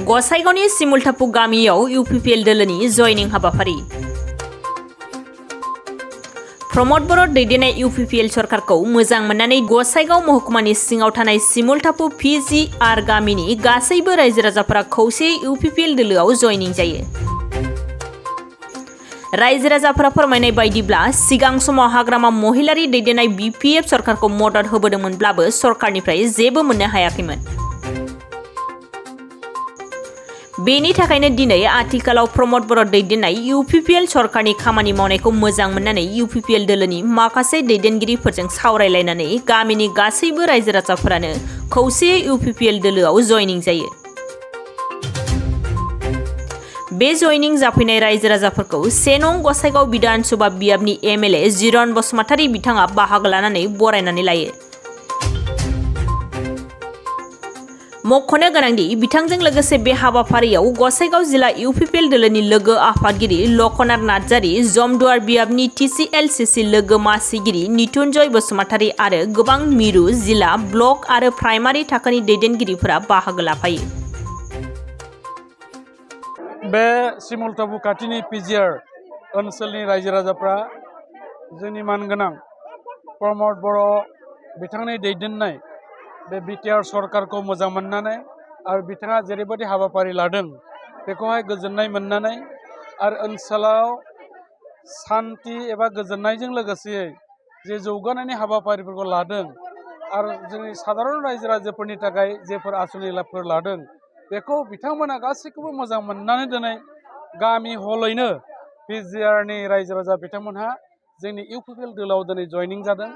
गसाइगावनि सिमुलटापु गामियाव इउपिपिएल दोलोनि जयनिं हाबाफारि। प्रमद बर' दैदेननाय इउपिपिएल सरकारखौ मोजां मोननानै गसाइगाव महकुमानि सिङाव थानाय सिमुलटापु पिजिआर गामिनि गासैबो रायजो राजाफोरा खौसेयै इउपिपिएल दोलोआव जयनिं जायो। रायजो राजाफोरा फोरमायनाय बायदिब्ला सिगां समाव हाग्रामा महिलारि दैदेननाय बिपिएफ सरकारखौ मदद होबोदोंमोनब्लाबो सरकारनिफ्राय जेबो मोननो हायाखैमोन। बेनि थाखायनो दिनै आथिखालाव प्रमद बर' दैदेननाय इउपिपिएल सरकारनि खामानि मावनायखौ मोजां मोननानै इउपिपिएल दोलोनि माखासे दैदेनगिरिफोरजों सावरायलायनानै गामिनि गासैबो रायजो राजाफोरानो खौसेयै इउपिपिएल दोलोआव जयनिं जायो। बे जयनिं जाफैनाय रायजो राजाफोरखौ 1 नं गसाइगाव बिधान सभा बियाबनि एमएलए जिरन बसुमतारी बिथाङा बाहागो लानानै बरायनानै लायो। मख'नो गोनांदि बिथांजों लोगोसे बे हाबाफारियाव गसाइगाव जिल्ला इउपिपिएल दोलोनि लोगो आफादगिरि लक्ष्मण नार्जारी, जमदुवार बियाबनि टिसिएलसिसि लोगो मासिगिरि नितुनजय बसुमतारी आरो गोबां मिरु, जिल्ला, ब्लक आरो प्राइमारि थाखोनि दैदेनगिरिफोरा बाहागो लाफायो। बे सिमुलटापु खाथिनि पिजिआर ओनसोलनि रायजो राजाफ्रा जोंनि मानगोनां प्रमद बर' बिथांनि दैदेननाय बे बिटिआर सरकारखौ मोजां मोननानै आरो बिथाङा जेरैबायदि हाबाफारि लादों बेखौहाय गोजोननाय मोननानै आरो ओनसोलाव सान्थि एबा गोजोननायजों लोगोसे जे जौगानायनि हाबाफारिफोरखौ लादों आरो जोंनि साधारन रायजो राजाफोरनि थाखाय जेफोर आसनिफोर लादों बेखौ बिथांमोना गासैखौबो मोजां मोननानै दिनै गामि हलैनो पिजिआरनि रायजो राजा बिथांमोनहा जोंनि इउपिपिएल दोलोआव दिनै जयनिं जादों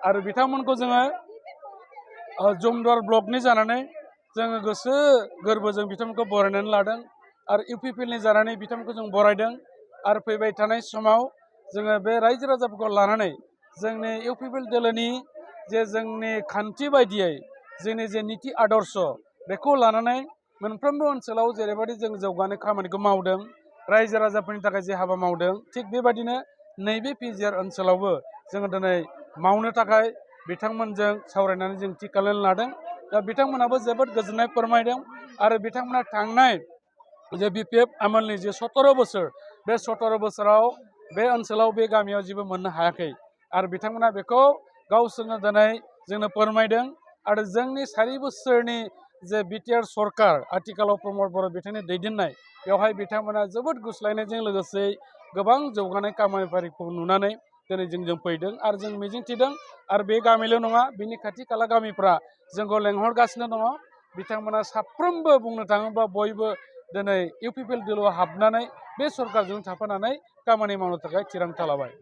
आरो बिथांमोनखौ जोङो जमदुवार ब्लकनि जानानै जोङो गोसो गोरबोजों बिथांमोनखौ बरायनानै लादों आरो इउपिपिएलनि जानानै बिथांमोनखौ जों बरायदों आरो फैबाय थानाय समाव जोङो बे रायजो राजाफोरखौ लानानै जोंनि इउपिपिएल दोलोनि जे जोंनि खान्थि बायदियै जोंनि जे निति आदर्श बेखौ लानानै मोनफ्रोमबो ओनसोलाव जेरैबायदि जों जौगानाय खामानिखौ मावदों रायजो राजाफोरनि थाखाय जे हाबा मावदों थिग बेबायदिनो नैबे पिजिआर ओनसोलावबो जोङो दिनै मावनो थाखाय बिथांमोनजों सावरायनानै जों थि खालामनानै लादों। दा बिथांमोनाबो जोबोद गोजोननाय फोरमायदों आरो बिथांमोना थांनाय जे बिपिएफ आमोलनि जे 17 बोसोर बे 17 बोसोराव बे ओनसोलाव बे गामियाव जेबो मोननो हायाखै आरो बिथांमोना बेखौ गावसोरनो दिनै जोंनो फोरमायदों आरो जोंनि 4 बोसोरनि जे बिटिआर सरकार आथिखालाव प्रमद बर' बिथांनि दैदेननाय बेवहाय बिथांमोना जोबोद गुस्लायनायजों लोगोसे गोबां जौगानाय खामानिफोरखौ नुनानै दिनै जों फैदों आरो जों मिजिंथिदों आरो बे गामिल' नङा बिनि खाथि खाला गामिफ्रा जोंखौ लेंहरगासिनो दङ। बिथांमोना साफ्रोमबो बुंनो थाङोबा बयबो दिनै इउपिपिएल दोलोआव हाबनानै बे सरकारजों थाफानानै खामानि मावनो थाखाय थिरांथा लाबाय।